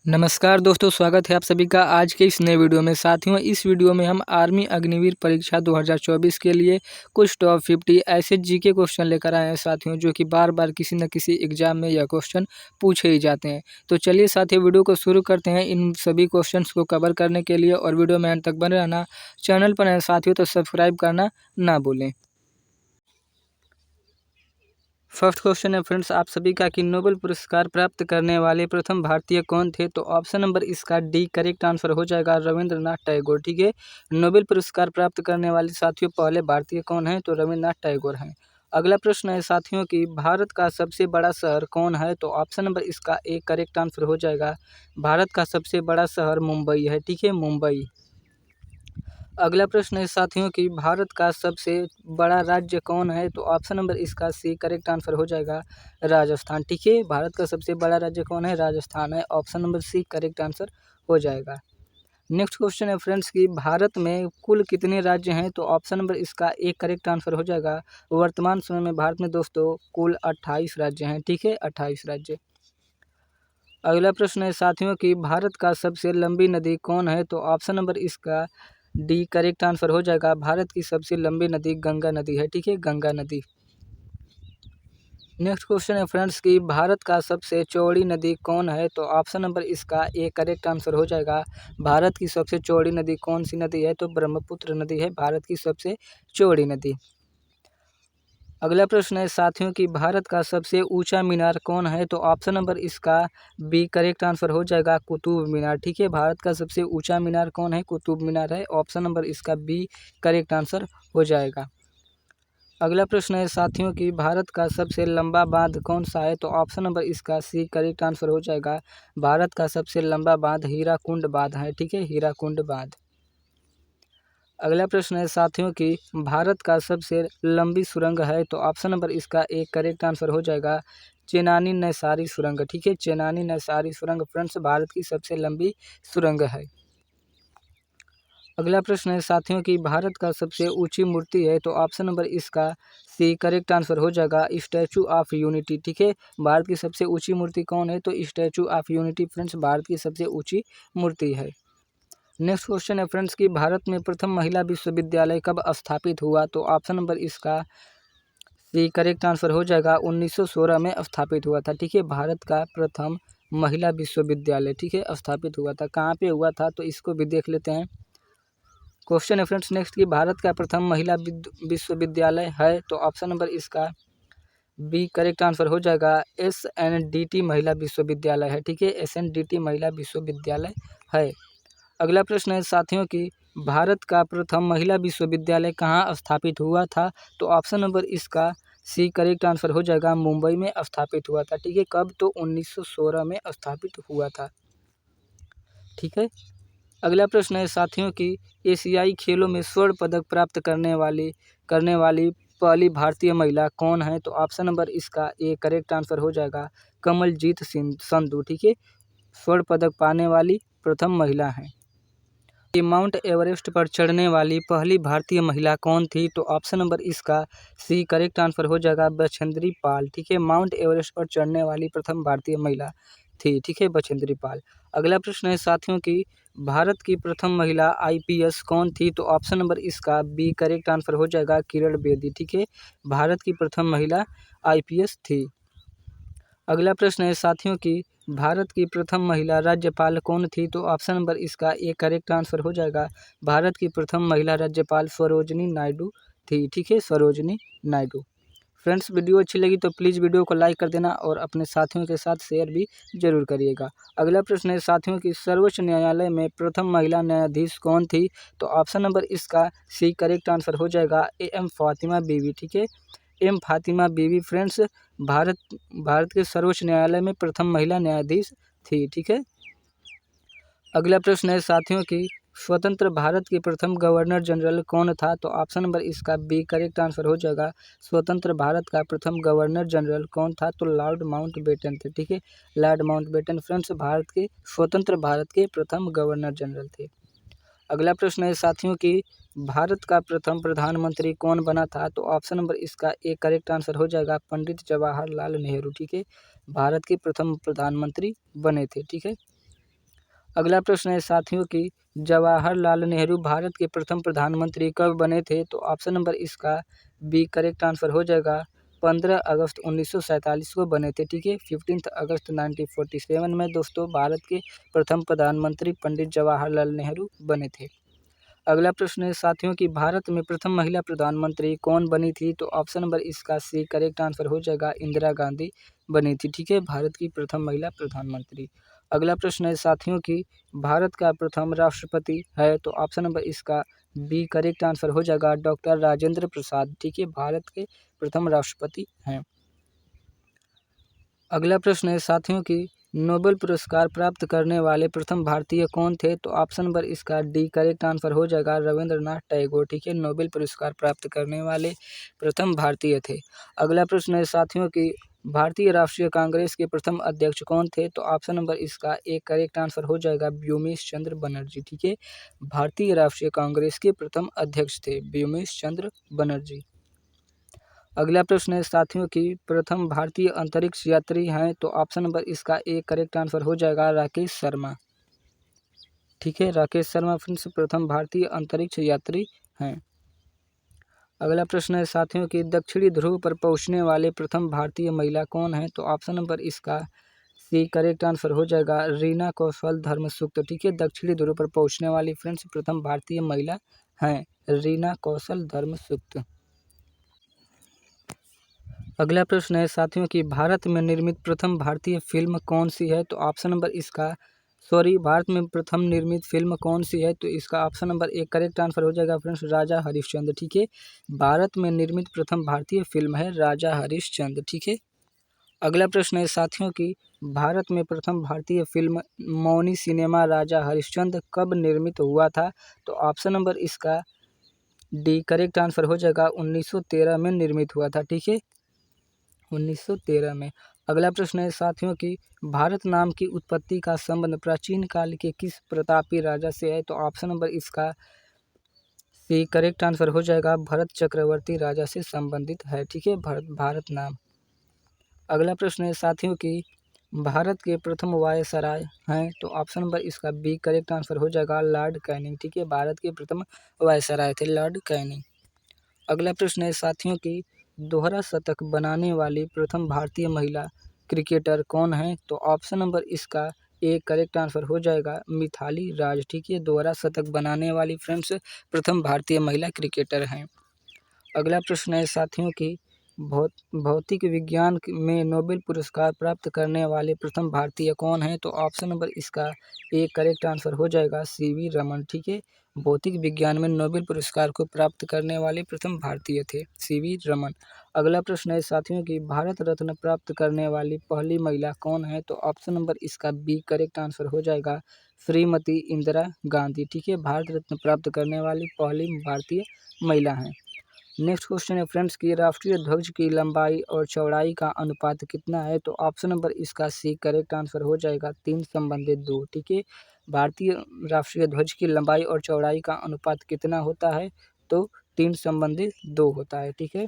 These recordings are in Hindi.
नमस्कार दोस्तों, स्वागत है आप सभी का आज के इस नए वीडियो में। साथियों, इस वीडियो में हम आर्मी अग्निवीर परीक्षा 2024 के लिए कुछ टॉप 50 ऐसे जीके क्वेश्चन लेकर आए हैं साथियों, जो कि बार बार किसी न किसी एग्जाम में यह क्वेश्चन पूछे ही जाते हैं। तो चलिए साथियों, वीडियो को शुरू करते हैं इन सभी क्वेश्चंस को कवर करने के लिए। और वीडियो में अंत तक बने रहना। चैनल पर नए साथियों तो सब्सक्राइब करना ना भूलें। फर्स्ट क्वेश्चन है फ्रेंड्स आप सभी का कि नोबेल पुरस्कार प्राप्त करने वाले प्रथम भारतीय कौन थे। तो ऑप्शन नंबर इसका डी करेक्ट आंसर हो जाएगा, रविंद्रनाथ टैगोर। ठीक है, नोबेल पुरस्कार प्राप्त करने वाले साथियों पहले भारतीय कौन है, तो रविंद्रनाथ टैगोर हैं। अगला प्रश्न है साथियों कि भारत का सबसे बड़ा शहर कौन है। तो ऑप्शन नंबर इसका ए करेक्ट आंसर हो जाएगा, भारत का सबसे बड़ा शहर मुंबई है। ठीक है, मुंबई। अगला प्रश्न है साथियों कि भारत का सबसे बड़ा राज्य कौन है। तो ऑप्शन नंबर इसका सी करेक्ट आंसर हो जाएगा, राजस्थान। ठीक है, भारत का सबसे बड़ा राज्य कौन है, राजस्थान है। Option number C correct answer हो जाएगा। नेक्स्ट क्वेश्चन है फ्रेंड्स कि भारत में कुल कितने राज्य हैं। तो ऑप्शन नंबर इसका एक करेक्ट आंसर हो जाएगा। वर्तमान समय में भारत में दोस्तों कुल 28 राज्य हैं। ठीक है, 28 राज्य। अगला प्रश्न है साथियों कि भारत का सबसे लंबी नदी कौन है। तो ऑप्शन नंबर इसका डी करेक्ट आंसर हो जाएगा, भारत की सबसे लंबी नदी गंगा नदी है। ठीक है, गंगा नदी। नेक्स्ट क्वेश्चन है फ्रेंड्स कि भारत का सबसे चौड़ी नदी कौन है। तो ऑप्शन नंबर इसका ए करेक्ट आंसर हो जाएगा, भारत की सबसे चौड़ी नदी कौन सी नदी है, तो ब्रह्मपुत्र नदी है भारत की सबसे चौड़ी नदी। अगला प्रश्न है साथियों कि भारत का सबसे ऊंचा मीनार कौन है। तो ऑप्शन नंबर इसका बी करेक्ट आंसर हो जाएगा, कुतुब मीनार। ठीक है, भारत का सबसे ऊंचा मीनार कौन है, कुतुब मीनार है। ऑप्शन नंबर इसका बी करेक्ट आंसर हो जाएगा। अगला प्रश्न है साथियों कि भारत का सबसे लंबा बांध कौन सा है। तो ऑप्शन नंबर इसका सी करेक्ट आंसर हो जाएगा, भारत का सबसे लंबा बांध हीराकुंड बांध है। ठीक है, हीराकुंड बांध। अगला प्रश्न है साथियों कि भारत का सबसे लंबी सुरंग है। तो ऑप्शन नंबर इसका एक करेक्ट आंसर हो जाएगा, चेनानी नैसारी सुरंग। ठीक है, चेनानी नैसारी सुरंग फ्रेंड्स भारत की सबसे लंबी सुरंग है। अगला प्रश्न है साथियों कि भारत का सबसे ऊंची मूर्ति है। तो ऑप्शन नंबर इसका सी करेक्ट आंसर हो जाएगा, स्टैचू ऑफ यूनिटी। ठीक है, भारत की सबसे ऊंची मूर्ति कौन है, तो statue of unity friends Bharat की सबसे ऊंची मूर्ति है। नेक्स्ट क्वेश्चन है फ्रेंड्स कि भारत में प्रथम महिला विश्वविद्यालय कब स्थापित हुआ। तो ऑप्शन नंबर इसका सी करेक्ट आंसर हो जाएगा, 1916 में स्थापित हुआ था। ठीक है, भारत का प्रथम महिला विश्वविद्यालय ठीक है स्थापित हुआ था। कहाँ पे हुआ था, तो इसको भी देख लेते हैं। क्वेश्चन है फ्रेंड्स नेक्स्ट कि भारत का प्रथम महिला विश्वविद्यालय है। तो ऑप्शन नंबर इसका बी करेक्ट आंसर हो जाएगा, SNDT महिला विश्वविद्यालय है। ठीक है, SNDT महिला विश्वविद्यालय है। अगला प्रश्न है साथियों कि भारत का प्रथम महिला विश्वविद्यालय कहाँ स्थापित हुआ था। तो ऑप्शन नंबर इसका सी करेक्ट आंसर हो जाएगा, मुंबई में स्थापित हुआ था। ठीक है, कब, तो 1916 में स्थापित हुआ था। ठीक है। अगला प्रश्न है साथियों कि एशियाई खेलों में स्वर्ण पदक प्राप्त करने वाली पहली भारतीय महिला कौन है। तो ऑप्शन नंबर इसका ए करेक्ट आंसर हो जाएगा, कमलजीत संधू। ठीक है, स्वर्ण पदक पाने वाली प्रथम महिला है। कि माउंट एवरेस्ट पर चढ़ने वाली पहली भारतीय महिला कौन थी। तो ऑप्शन नंबर इसका सी करेक्ट आंसर हो जाएगा, बछेंद्री पाल। ठीक है, माउंट एवरेस्ट पर चढ़ने वाली प्रथम भारतीय महिला थी। ठीक है, बछेंद्री पाल। अगला प्रश्न है साथियों कि भारत की प्रथम महिला IPS कौन थी। तो ऑप्शन नंबर इसका बी करेक्ट आंसर हो जाएगा, किरण बेदी। ठीक है, भारत की प्रथम महिला IPS थी। अगला प्रश्न है साथियों कि भारत की प्रथम महिला राज्यपाल कौन थी। तो ऑप्शन नंबर इसका ए करेक्ट आंसर हो जाएगा, भारत की प्रथम महिला राज्यपाल सरोजनी नायडू थी। ठीक है, सरोजनी नायडू। फ्रेंड्स, वीडियो अच्छी लगी तो प्लीज़ वीडियो को लाइक कर देना और अपने साथियों के साथ शेयर भी जरूर करिएगा। अगला प्रश्न है साथियों कि सर्वोच्च न्यायालय में प्रथम महिला न्यायाधीश कौन थी। तो ऑप्शन नंबर इसका सी करेक्ट आंसर हो जाएगा, AM फातिमा बीवी। ठीक है, M फातिमा बीवी फ्रेंड्स भारत के सर्वोच्च न्यायालय में प्रथम महिला न्यायाधीश थी। ठीक है। अगला प्रश्न है साथियों कि स्वतंत्र भारत के प्रथम गवर्नर जनरल कौन था। तो ऑप्शन नंबर इसका बी करेक्ट आंसर हो जाएगा, स्वतंत्र भारत का प्रथम गवर्नर जनरल कौन था, तो लॉर्ड माउंटबेटन थे। ठीक है, लॉर्ड माउंटबेटन फ्रेंड्स स्वतंत्र भारत के प्रथम गवर्नर जनरल थे। अगला प्रश्न है साथियों कि भारत का प्रथम प्रधानमंत्री कौन बना था। तो ऑप्शन नंबर इसका एक करेक्ट आंसर हो जाएगा, पंडित जवाहरलाल नेहरू। ठीक है, भारत के प्रथम प्रधानमंत्री बने थे। ठीक है। अगला प्रश्न है साथियों कि जवाहरलाल नेहरू भारत के प्रथम प्रधानमंत्री कब बने थे? तो ऑप्शन नंबर इसका बी करेक्ट आंसर हो जाएगा 15 अगस्त 1947 को बने थे। ठीक है, 15 अगस्त 1947 में दोस्तों भारत के प्रथम प्रधानमंत्री पंडित जवाहरलाल नेहरू बने थे। अगला प्रश्न है साथियों कि भारत में प्रथम महिला प्रधानमंत्री कौन बनी थी? तो ऑप्शन नंबर इसका सी करेक्ट आंसर हो जाएगा इंदिरा गांधी बनी थी। ठीक है, भारत की प्रथम महिला प्रधानमंत्री। अगला प्रश्न है साथियों कि भारत का प्रथम राष्ट्रपति है? तो ऑप्शन नंबर इसका बी करेक्ट आंसर हो जाएगा डॉक्टर राजेंद्र प्रसाद। ठीक है, भारत के प्रथम राष्ट्रपति हैं। अगला प्रश्न है साथियों कि नोबेल पुरस्कार प्राप्त करने वाले प्रथम भारतीय कौन थे? तो ऑप्शन नंबर इसका डी करेक्ट आंसर हो जाएगा रविंद्रनाथ टैगोर। ठीक है, नोबेल पुरस्कार प्राप्त करने वाले प्रथम भारतीय थे। अगला प्रश्न है साथियों कि भारतीय राष्ट्रीय कांग्रेस के प्रथम अध्यक्ष कौन थे? तो ऑप्शन नंबर इसका एक करेक्ट आंसर हो जाएगा व्योमेश चंद्र बनर्जी। ठीक है, भारतीय राष्ट्रीय कांग्रेस के प्रथम अध्यक्ष थे व्योमेश चंद्र बनर्जी। अगला प्रश्न है साथियों कि प्रथम भारतीय अंतरिक्ष यात्री हैं? तो ऑप्शन नंबर इसका एक करेक्ट आंसर हो जाएगा राकेश शर्मा। ठीक है, राकेश शर्मा फ्रेंड्स प्रथम भारतीय अंतरिक्ष यात्री हैं। अगला प्रश्न है साथियों कि दक्षिणी ध्रुव पर पहुंचने वाले प्रथम भारतीय महिला कौन है? तो ऑप्शन नंबर इसका सी करेक्ट आंसर हो जाएगा रीना कौशल धर्मसुक्त। ठीक है, दक्षिणी ध्रुव पर पहुंचने वाली फ्रेंड्स प्रथम भारतीय महिला हैं रीना कौशल धर्मसुक्त। अगला प्रश्न है साथियों कि भारत में निर्मित प्रथम भारतीय फिल्म कौन सी है? तो ऑप्शन नंबर इसका भारत में प्रथम निर्मित फिल्म कौन सी है? तो इसका ऑप्शन नंबर एक करेक्ट आंसर हो जाएगा फ्रेंड्स राजा हरिश्चंद्र। ठीक है, भारत में निर्मित प्रथम भारतीय फिल्म है राजा हरिश्चंद्र। ठीक है। अगला प्रश्न है साथियों कि भारत में प्रथम भारतीय फिल्म मौनी सिनेमा राजा हरिश्चंद्र कब निर्मित हुआ था? तो ऑप्शन नंबर इसका डी करेक्ट आंसर हो जाएगा 1913 में निर्मित हुआ था। ठीक है, 1913 में। अगला प्रश्न है साथियों कि भारत नाम की उत्पत्ति का संबंध प्राचीन काल के किस प्रतापी राजा से है? तो ऑप्शन नंबर इसका सी करेक्ट आंसर हो जाएगा भरत चक्रवर्ती राजा से संबंधित है। ठीक है, भारत नाम। अगला प्रश्न है साथियों कि भारत के प्रथम वायसराय हैं? तो ऑप्शन नंबर इसका बी करेक्ट आंसर हो जाएगा लॉर्ड कैनिंग। ठीक है, भारत के प्रथम वायसराय थे लॉर्ड कैनिंग। अगला प्रश्न है साथियों कि दोहरा शतक बनाने वाली प्रथम भारतीय महिला क्रिकेटर कौन है? तो ऑप्शन नंबर इसका एक करेक्ट आंसर हो जाएगा मिथाली राज। ठीक है, दोहरा शतक बनाने वाली फ्रेंड्स प्रथम भारतीय महिला क्रिकेटर हैं। अगला प्रश्न है साथियों कि भौतिक विज्ञान में नोबेल पुरस्कार प्राप्त करने वाले प्रथम भारतीय कौन है? तो ऑप्शन नंबर इसका एक करेक्ट आंसर हो जाएगा सीवी रमन। ठीक है, भौतिक विज्ञान में नोबेल पुरस्कार को प्राप्त करने वाले प्रथम भारतीय थे सीवी रमन। अगला प्रश्न है साथियों कि भारत रत्न प्राप्त करने वाली पहली महिला कौन है? तो ऑप्शन नंबर इसका बी करेक्ट आंसर हो जाएगा श्रीमती इंदिरा गांधी। ठीक है, भारत रत्न प्राप्त करने वाली पहली भारतीय महिला हैं। नेक्स्ट क्वेश्चन है फ्रेंड्स कि राष्ट्रीय ध्वज की लंबाई और चौड़ाई का अनुपात कितना है? तो ऑप्शन नंबर इसका सी करेक्ट आंसर हो जाएगा 3/2। ठीक है, भारतीय राष्ट्रीय ध्वज की लंबाई और चौड़ाई का अनुपात कितना होता है? तो 3/2 होता है। ठीक है।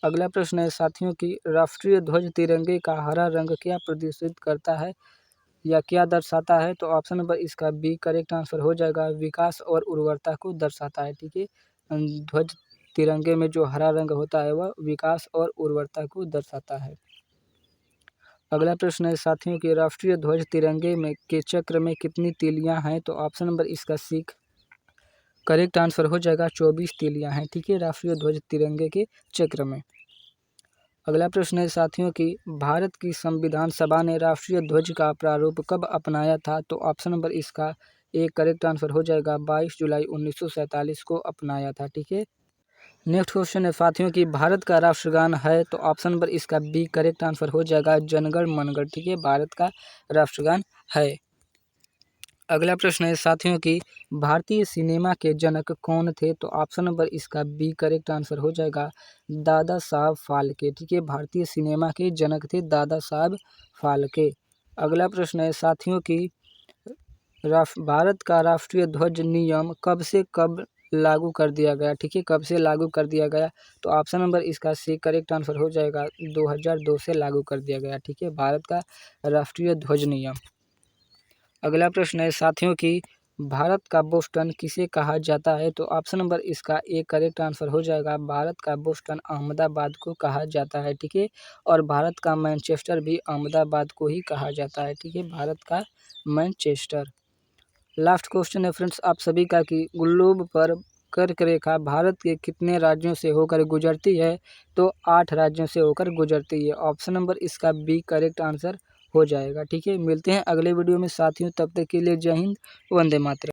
अगला प्रश्न है साथियों कि राष्ट्रीय ध्वज तिरंगे का हरा रंग क्या प्रदर्शित करता है या क्या दर्शाता है? तो ऑप्शन नंबर इसका बी करेक्ट आंसर हो जाएगा विकास और उर्वरता को दर्शाता है। ठीक है, ध्वज तिरंगे में जो हरा रंग होता है वह विकास और उर्वरता को दर्शाता है। अगला प्रश्न है साथियों कि राष्ट्रीय ध्वज तिरंगे में के चक्र में कितनी तीलियां हैं? तो ऑप्शन नंबर इसका सी करेक्ट आंसर हो जाएगा 24 तीलियां हैं। ठीक है, राष्ट्रीय ध्वज तिरंगे के चक्र में। अगला प्रश्न है साथियों कि भारत की संविधान सभा ने राष्ट्रीय ध्वज का प्रारूप कब अपनाया था? तो ऑप्शन नंबर इसका एक करेक्ट आंसर हो जाएगा 22 जुलाई 1947 को अपनाया था। ठीक है। नेक्स्ट क्वेश्चन है साथियों कि भारत का राष्ट्रगान है? तो ऑप्शन नंबर इसका बी करेक्ट आंसर हो जाएगा जनगण मनगढ़। ठीक है, भारत का राष्ट्रगान है। अगला प्रश्न है साथियों कि भारतीय सिनेमा के जनक कौन थे? तो ऑप्शन नंबर इसका बी करेक्ट आंसर हो जाएगा दादा साहब फाल्के। ठीक है, भारतीय सिनेमा के जनक थे दादा साहब फाल्के। अगला प्रश्न है साथियों कि भारत का राष्ट्रीय ध्वज नियम कब से कब लागू कर दिया गया? ठीक है, कब से लागू कर दिया गया? तो ऑप्शन नंबर इसका सी करेक्ट आंसर हो जाएगा 2002 से लागू कर दिया गया। ठीक है, भारत का राष्ट्रीय ध्वज नियम। अगला प्रश्न है साथियों कि भारत का बोस्टन किसे कहा जाता है? तो ऑप्शन नंबर इसका ए करेक्ट आंसर हो जाएगा। भारत का बोस्टन अहमदाबाद को कहा जाता है, ठीक है। और भारत का मैनचेस्टर भी अहमदाबाद को ही कहा जाता है, ठीक है, भारत का मैनचेस्टर। लास्ट क्वेश्चन है फ्रेंड्स आप सभी का कि ग्लोब पर कर्क रेखा भारत के कितने राज्यों से होकर गुजरती है? तो 8 राज्यों से होकर गुजरती है। ऑप्शन नंबर इसका बी करेक्ट आंसर हो जाएगा, ठीक है। मिलते हैं अगले वीडियो में साथियों, तब तक के लिए जय हिंद, वंदे मातरम।